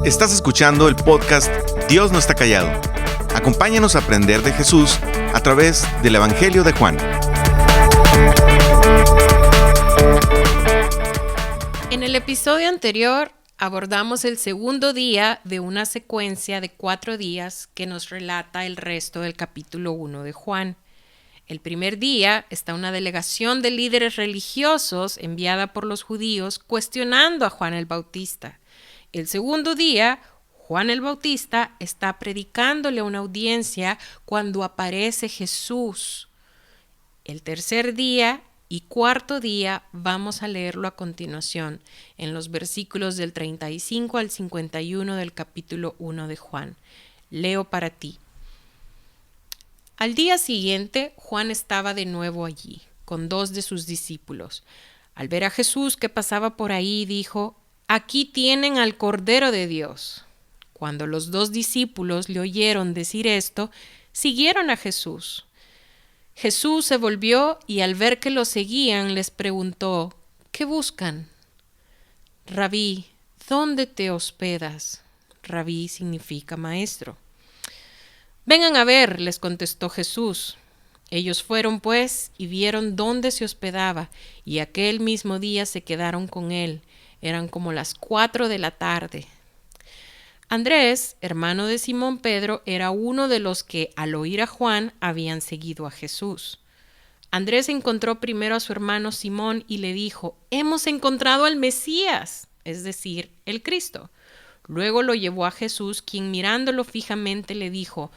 Estás escuchando el podcast Dios no está callado. Acompáñanos a aprender de Jesús a través del Evangelio de Juan. En el episodio anterior abordamos el segundo día de una secuencia de 4 días que nos relata el resto del capítulo 1 de Juan. El primer día está una delegación de líderes religiosos enviada por los judíos cuestionando a Juan el Bautista. El segundo día, Juan el Bautista está predicándole a una audiencia cuando aparece Jesús. El tercer día y cuarto día vamos a leerlo a continuación en los versículos del 35 al 51 del capítulo 1 de Juan. Leo para ti. Al día siguiente, Juan estaba de nuevo allí, con 2 de sus discípulos. Al ver a Jesús que pasaba por ahí, dijo: «Aquí tienen al Cordero de Dios». Cuando los 2 discípulos le oyeron decir esto, siguieron a Jesús. Jesús se volvió y al ver que lo seguían, les preguntó: «¿Qué buscan?» «Rabí, ¿dónde te hospedas?» Rabí significa maestro. «Vengan a ver», les contestó Jesús. Ellos fueron, pues, y vieron dónde se hospedaba, y aquel mismo día se quedaron con él. Eran como las 4 de la tarde. Andrés, hermano de Simón Pedro, era uno de los que, al oír a Juan, habían seguido a Jesús. Andrés encontró primero a su hermano Simón y le dijo: «Hemos encontrado al Mesías», es decir, el Cristo. Luego lo llevó a Jesús, quien mirándolo fijamente le dijo: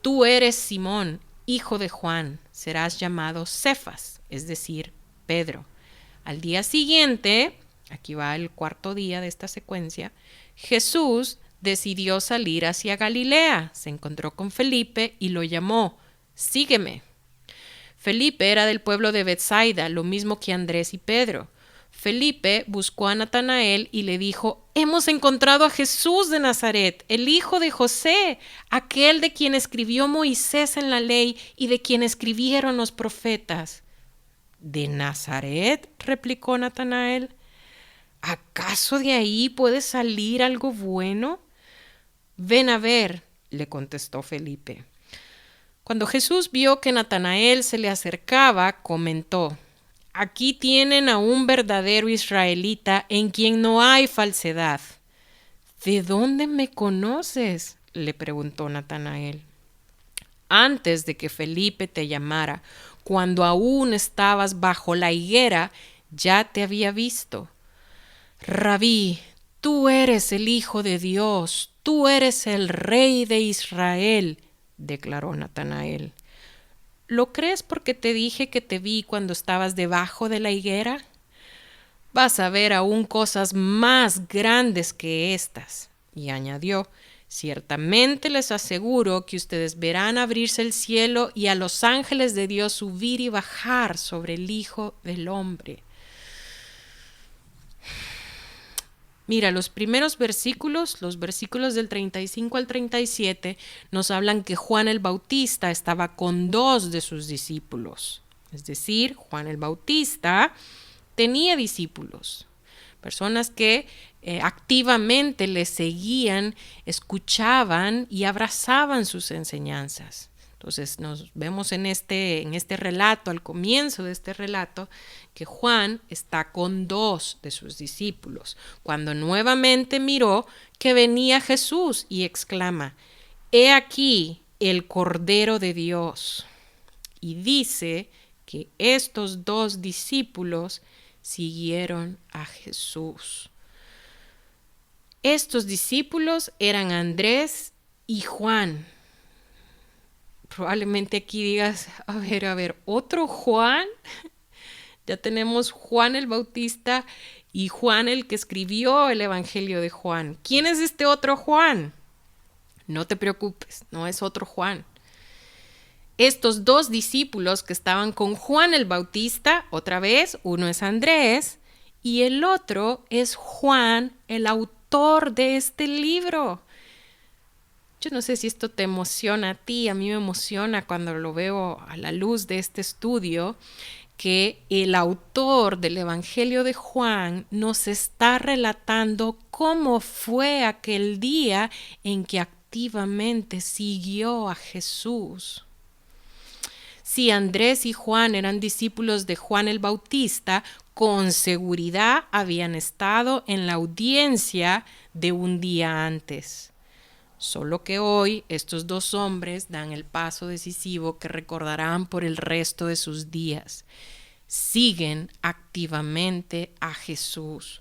«Tú eres Simón, hijo de Juan, serás llamado Cefas», es decir, Pedro. Al día siguiente, aquí va el cuarto día de esta secuencia, Jesús decidió salir hacia Galilea. Se encontró con Felipe y lo llamó: «Sígueme». Felipe era del pueblo de Betsaida, lo mismo que Andrés y Pedro. Felipe buscó a Natanael y le dijo: «Hemos encontrado a Jesús de Nazaret, el hijo de José, aquel de quien escribió Moisés en la ley y de quien escribieron los profetas». «¿De Nazaret?», replicó Natanael. «¿Acaso de ahí puede salir algo bueno?» «Ven a ver», le contestó Felipe. Cuando Jesús vio que Natanael se le acercaba, comentó: «Aquí tienen a un verdadero israelita en quien no hay falsedad». «¿De dónde me conoces?», le preguntó Natanael. «Antes de que Felipe te llamara, cuando aún estabas bajo la higuera, ya te había visto». «Rabí, tú eres el Hijo de Dios, tú eres el Rey de Israel», declaró Natanael. «¿Lo crees porque te dije que te vi cuando estabas debajo de la higuera? Vas a ver aún cosas más grandes que estas». Y añadió: «Ciertamente les aseguro que ustedes verán abrirse el cielo y a los ángeles de Dios subir y bajar sobre el Hijo del Hombre». Mira, los primeros versículos, los versículos del 35 al 37, nos hablan que Juan el Bautista estaba con 2 de sus discípulos. Es decir, Juan el Bautista tenía discípulos, personas que activamente le seguían, escuchaban y abrazaban sus enseñanzas. Entonces nos vemos en este relato, al comienzo de este relato, que Juan está con 2 de sus discípulos, cuando nuevamente miró que venía Jesús y exclama: «He aquí el Cordero de Dios». Y dice que estos 2 discípulos siguieron a Jesús. Estos discípulos eran Andrés y Juan. Probablemente aquí digas: a ver, ¿otro Juan? Ya tenemos Juan el Bautista y Juan el que escribió el Evangelio de Juan. ¿Quién es este otro Juan? No te preocupes, no es otro Juan. Estos 2 discípulos que estaban con Juan el Bautista, otra vez, uno es Andrés y el otro es Juan, el autor de este libro. Yo no sé si esto te emociona a ti, a mí me emociona cuando lo veo a la luz de este estudio, que el autor del Evangelio de Juan nos está relatando cómo fue aquel día en que activamente siguió a Jesús. Si Andrés y Juan eran discípulos de Juan el Bautista, con seguridad habían estado en la audiencia de un día antes. Solo que hoy estos dos hombres dan el paso decisivo que recordarán por el resto de sus días. Siguen activamente a Jesús.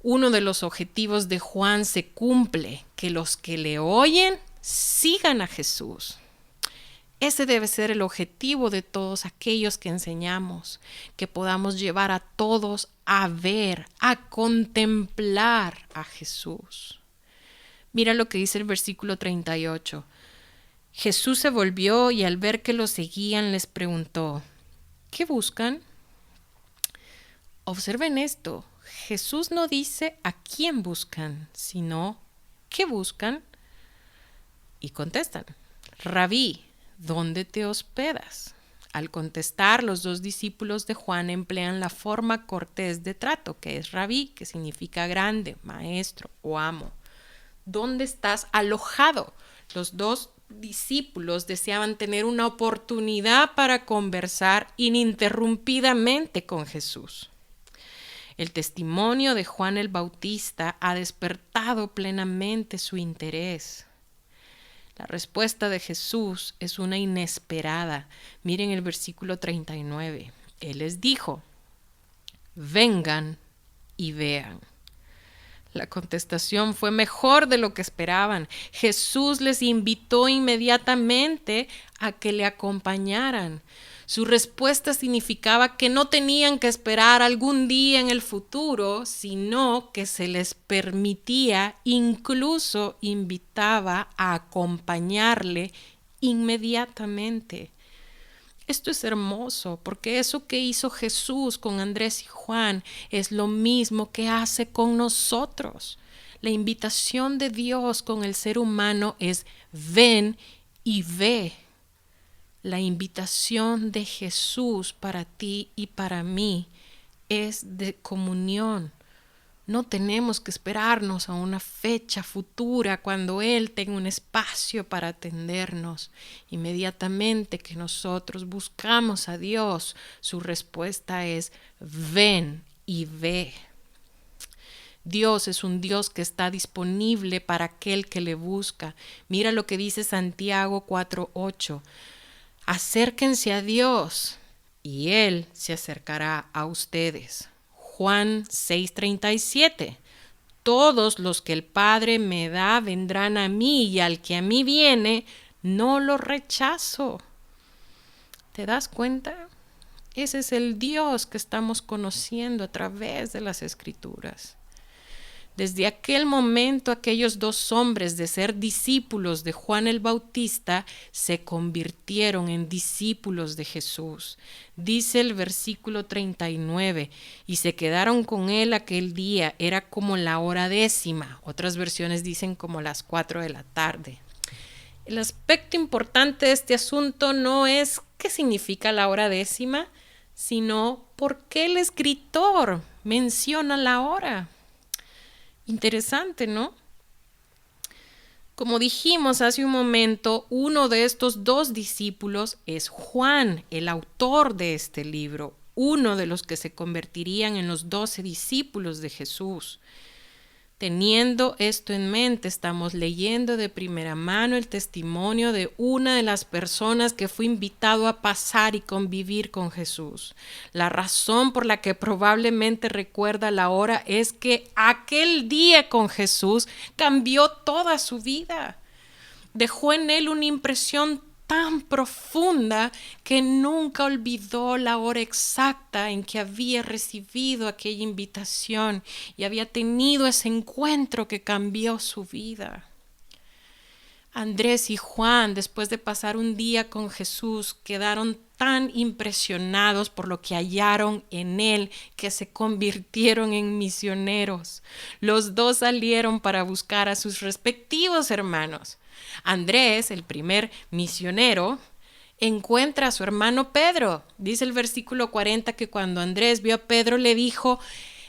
Uno de los objetivos de Juan se cumple, que los que le oyen sigan a Jesús. Ese debe ser el objetivo de todos aquellos que enseñamos, que podamos llevar a todos a ver, a contemplar a Jesús. Mira lo que dice el versículo 38. Jesús se volvió y al ver que lo seguían les preguntó, ¿qué buscan? Observen esto, Jesús no dice a quién buscan, sino ¿qué buscan? Y contestan, Rabí, ¿dónde te hospedas? Al contestar, los dos discípulos de Juan emplean la forma cortés de trato, que es Rabí, que significa grande, maestro o amo. ¿Dónde estás alojado? Los dos discípulos deseaban tener una oportunidad para conversar ininterrumpidamente con Jesús. El testimonio de Juan el Bautista ha despertado plenamente su interés. La respuesta de Jesús es una inesperada. Miren el versículo 39. Él les dijo, vengan y vean. La contestación fue mejor de lo que esperaban. Jesús les invitó inmediatamente a que le acompañaran. Su respuesta significaba que no tenían que esperar algún día en el futuro, sino que se les permitía, incluso invitaba a acompañarle inmediatamente. Esto es hermoso porque eso que hizo Jesús con Andrés y Juan es lo mismo que hace con nosotros. La invitación de Dios con el ser humano es ven y ve. La invitación de Jesús para ti y para mí es de comunión. No tenemos que esperarnos a una fecha futura cuando Él tenga un espacio para atendernos. Inmediatamente que nosotros buscamos a Dios, su respuesta es ven y ve. Dios es un Dios que está disponible para aquel que le busca. Mira lo que dice Santiago 4:8. Acérquense a Dios y Él se acercará a ustedes. Juan 6:37. Todos los que el Padre me da vendrán a mí y al que a mí viene no lo rechazo. ¿Te das cuenta? Ese es el Dios que estamos conociendo a través de las Escrituras. Desde aquel momento, aquellos dos hombres de ser discípulos de Juan el Bautista se convirtieron en discípulos de Jesús. Dice el versículo 39, y se quedaron con él aquel día, era como la hora 10:00. Otras versiones dicen como las 4 de la tarde. El aspecto importante de este asunto no es qué significa la hora 10:00, sino por qué el escritor menciona la hora. Interesante, ¿no? Como dijimos hace un momento, uno de estos dos discípulos es Juan, el autor de este libro, uno de los que se convertirían en los 12 discípulos de Jesús. Teniendo esto en mente, estamos leyendo de primera mano el testimonio de una de las personas que fue invitado a pasar y convivir con Jesús. La razón por la que probablemente recuerda la hora es que aquel día con Jesús cambió toda su vida. Dejó en él una impresión tan profunda que nunca olvidó la hora exacta en que había recibido aquella invitación y había tenido ese encuentro que cambió su vida. Andrés y Juan, después de pasar un día con Jesús, quedaron tan impresionados por lo que hallaron en él que se convirtieron en misioneros. Los dos salieron para buscar a sus respectivos hermanos. Andrés, el primer misionero, encuentra a su hermano Pedro. Dice el versículo 40 que cuando Andrés vio a Pedro le dijo: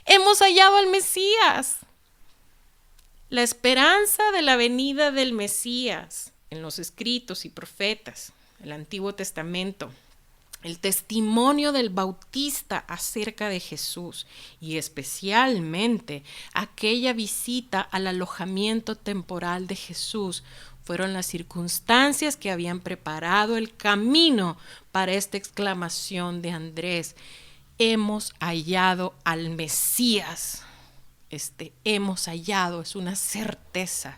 hemos hallado al Mesías. La esperanza de la venida del Mesías en los escritos y profetas, el Antiguo Testamento, el testimonio del Bautista acerca de Jesús y especialmente aquella visita al alojamiento temporal de Jesús fueron las circunstancias que habían preparado el camino para esta exclamación de Andrés: hemos hallado al Mesías. Hemos hallado es una certeza.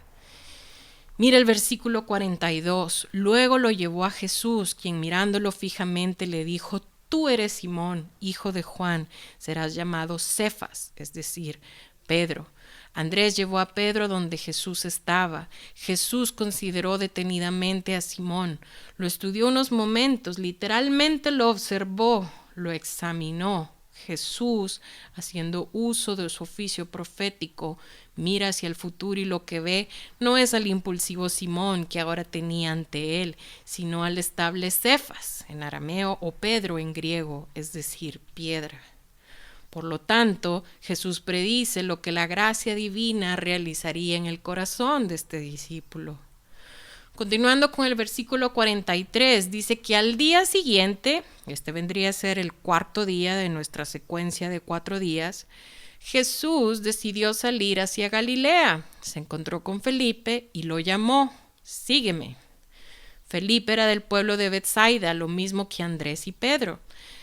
Mira el versículo 42. Luego lo llevó a Jesús, quien mirándolo fijamente le dijo: tú eres Simón, hijo de Juan, serás llamado Cefas, es decir, Pedro. Andrés llevó a Pedro donde Jesús estaba. Jesús consideró detenidamente a Simón, lo estudió unos momentos, literalmente lo observó, lo examinó. Jesús, haciendo uso de su oficio profético, mira hacia el futuro y lo que ve no es al impulsivo Simón que ahora tenía ante él, sino al estable Cefas, en arameo, o Pedro en griego, es decir, piedra. Por lo tanto, Jesús predice lo que la gracia divina realizaría en el corazón de este discípulo. Continuando con el versículo 43, dice que al día siguiente, vendría a ser el cuarto día de nuestra secuencia de 4 días, Jesús decidió salir hacia Galilea. Se encontró con Felipe y lo llamó: sígueme. Felipe era del pueblo de Betsaida, lo mismo que Andrés y Pedro.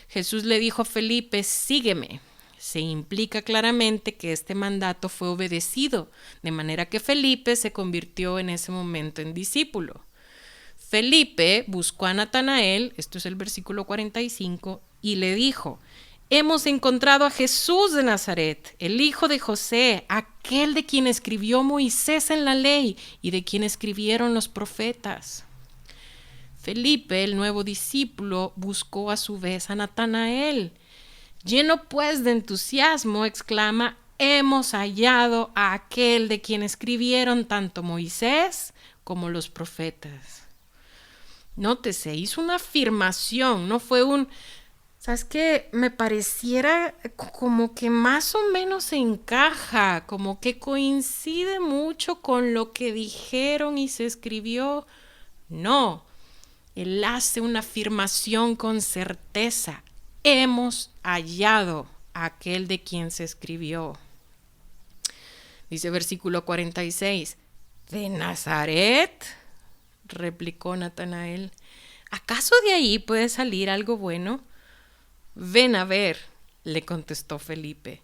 Jesús le dijo a Felipe: sígueme. Se implica claramente que este mandato fue obedecido, de manera que Felipe se convirtió en ese momento en discípulo. Felipe buscó a Natanael, esto es el versículo 45, y le dijo: hemos encontrado a Jesús de Nazaret, el hijo de José, aquel de quien escribió Moisés en la ley y de quien escribieron los profetas. Felipe, el nuevo discípulo, buscó a su vez a Natanael. Lleno pues de entusiasmo, exclama: hemos hallado a aquel de quien escribieron tanto Moisés como los profetas. Nótese, hizo una afirmación, no fue ¿sabes qué? Me pareciera como que más o menos se encaja, como que coincide mucho con lo que dijeron y se escribió. No, él hace una afirmación con certeza: hemos hallado a aquel de quien se escribió. Dice versículo 46, ¿de Nazaret?, replicó Natanael. ¿Acaso de ahí puede salir algo bueno? Ven a ver, le contestó Felipe.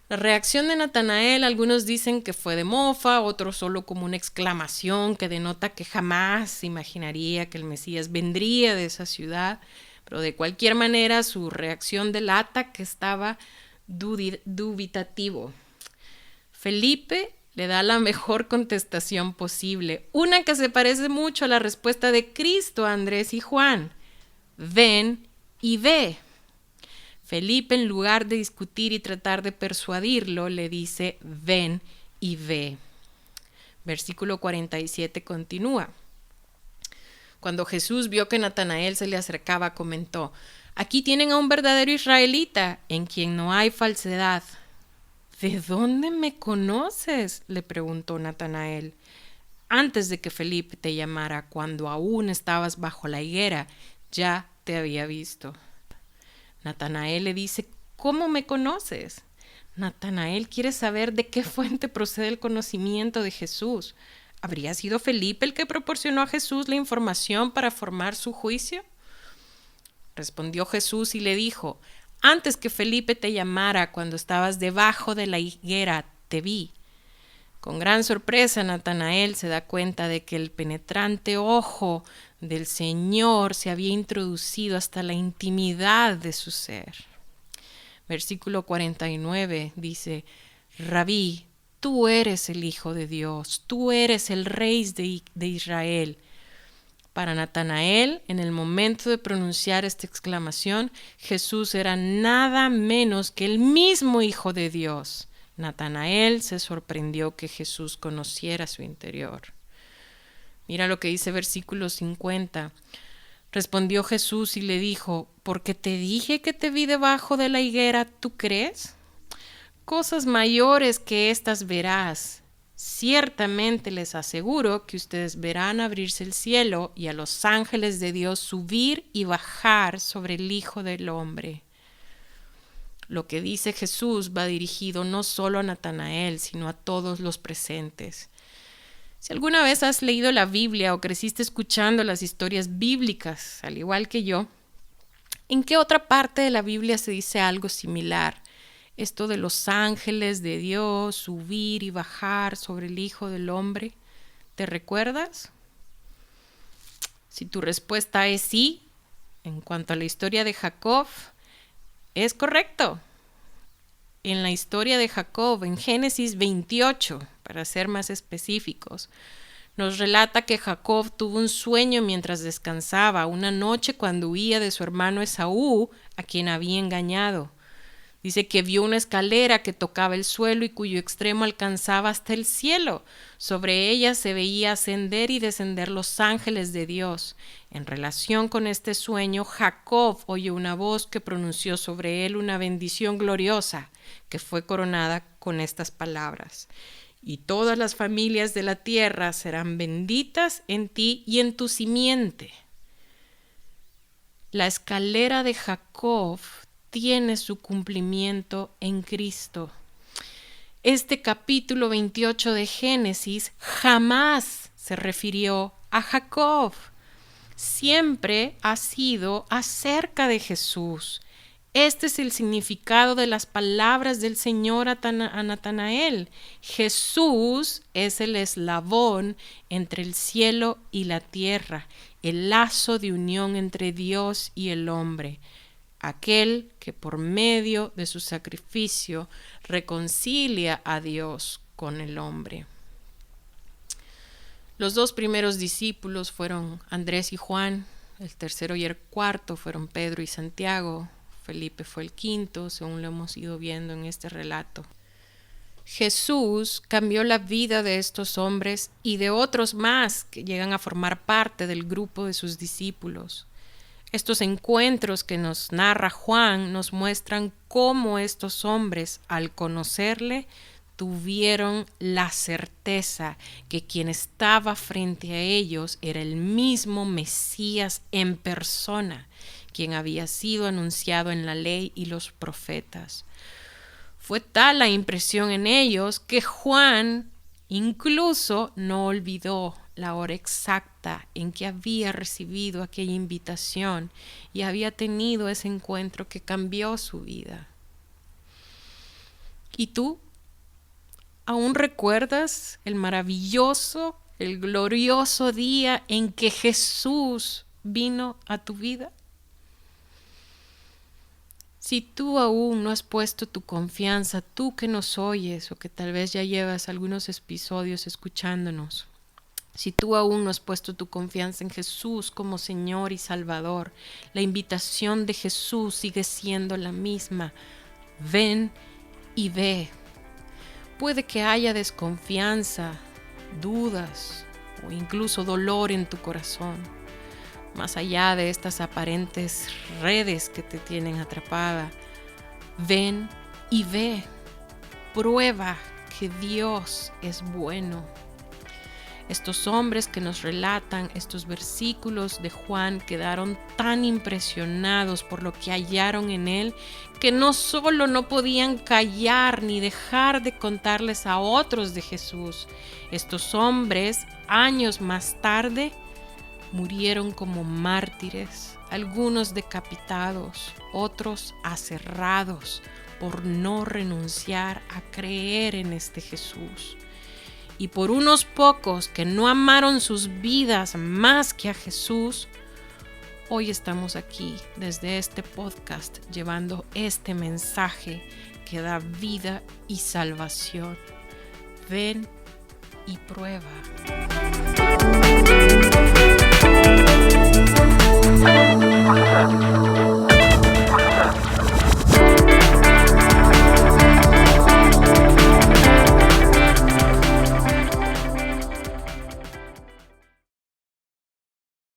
La reacción de Natanael, algunos dicen que fue de mofa, otros solo como una exclamación que denota que jamás imaginaría que el Mesías vendría de esa ciudad. Pero de cualquier manera su reacción delata que estaba dubitativo. Felipe le da la mejor contestación posible, una que se parece mucho a la respuesta de Cristo a Andrés y Juan: ven y ve. Felipe, en lugar de discutir y tratar de persuadirlo, le dice: ven y ve. Versículo 47 continúa. Cuando Jesús vio que Natanael se le acercaba, comentó: aquí tienen a un verdadero israelita, en quien no hay falsedad. ¿De dónde me conoces?, le preguntó Natanael. Antes de que Felipe te llamara, cuando aún estabas bajo la higuera, ya te había visto. Natanael le dice: ¿cómo me conoces? Natanael quiere saber de qué fuente procede el conocimiento de Jesús. ¿Habría sido Felipe el que proporcionó a Jesús la información para formar su juicio? Respondió Jesús y le dijo: antes que Felipe te llamara, cuando estabas debajo de la higuera, te vi. Con gran sorpresa, Natanael se da cuenta de que el penetrante ojo del Señor se había introducido hasta la intimidad de su ser. Versículo 49 dice: Rabí, tú eres el Hijo de Dios, tú eres el Rey de Israel. Para Natanael, en el momento de pronunciar esta exclamación, Jesús era nada menos que el mismo Hijo de Dios. Natanael se sorprendió que Jesús conociera su interior. Mira lo que dice versículo 50. Respondió Jesús y le dijo: «Porque te dije que te vi debajo de la higuera, ¿tú crees? Cosas mayores que estas verás. Ciertamente les aseguro que ustedes verán abrirse el cielo y a los ángeles de Dios subir y bajar sobre el Hijo del Hombre». Lo que dice Jesús va dirigido no solo a Natanael, sino a todos los presentes. Si alguna vez has leído la Biblia o creciste escuchando las historias bíblicas, al igual que yo, ¿en qué otra parte de la Biblia se dice algo similar? Esto de los ángeles de Dios subir y bajar sobre el Hijo del Hombre, ¿te recuerdas? Si tu respuesta es sí, en cuanto a la historia de Jacob, es correcto. En la historia de Jacob, en Génesis 28, para ser más específicos, nos relata que Jacob tuvo un sueño mientras descansaba una noche cuando huía de su hermano Esaú, a quien había engañado. Dice que vio una escalera que tocaba el suelo y cuyo extremo alcanzaba hasta el cielo. Sobre ella se veía ascender y descender los ángeles de Dios. En relación con este sueño, Jacob oyó una voz que pronunció sobre él una bendición gloriosa, que fue coronada con estas palabras: «Y todas las familias de la tierra serán benditas en ti y en tu simiente». La escalera de Jacob tiene su cumplimiento en Cristo. Este capítulo 28 de Génesis jamás se refirió a Jacob. Siempre ha sido acerca de Jesús. Este es el significado de las palabras del Señor a Natanael. Jesús es el eslabón entre el cielo y la tierra, el lazo de unión entre Dios y el hombre. Aquel que por medio de su sacrificio reconcilia a Dios con el hombre. Los dos primeros discípulos fueron Andrés y Juan, el tercero y el cuarto fueron Pedro y Santiago, Felipe fue el quinto, según lo hemos ido viendo en este relato. Jesús cambió la vida de estos hombres y de otros más que llegan a formar parte del grupo de sus discípulos. Estos encuentros que nos narra Juan nos muestran cómo estos hombres, al conocerle, tuvieron la certeza que quien estaba frente a ellos era el mismo Mesías en persona, quien había sido anunciado en la ley y los profetas. Fue tal la impresión en ellos que Juan incluso no olvidó la hora exacta en que había recibido aquella invitación y había tenido ese encuentro que cambió su vida. ¿Y tú? ¿Aún recuerdas el maravilloso, el glorioso día en que Jesús vino a tu vida? Si tú aún no has puesto tu confianza, tú que nos oyes o que tal vez ya llevas algunos episodios escuchándonos, si tú aún no has puesto tu confianza en Jesús como Señor y Salvador, la invitación de Jesús sigue siendo la misma. Ven y ve. Puede que haya desconfianza, dudas o incluso dolor en tu corazón. Más allá de estas aparentes redes que te tienen atrapada, ven y ve. Prueba que Dios es bueno. Estos hombres que nos relatan estos versículos de Juan quedaron tan impresionados por lo que hallaron en él que no solo no podían callar ni dejar de contarles a otros de Jesús. Estos hombres, años más tarde, murieron como mártires, algunos decapitados, otros aserrados por no renunciar a creer en este Jesús. Y por unos pocos que no amaron sus vidas más que a Jesús, hoy estamos aquí desde este podcast llevando este mensaje que da vida y salvación. Ven y prueba.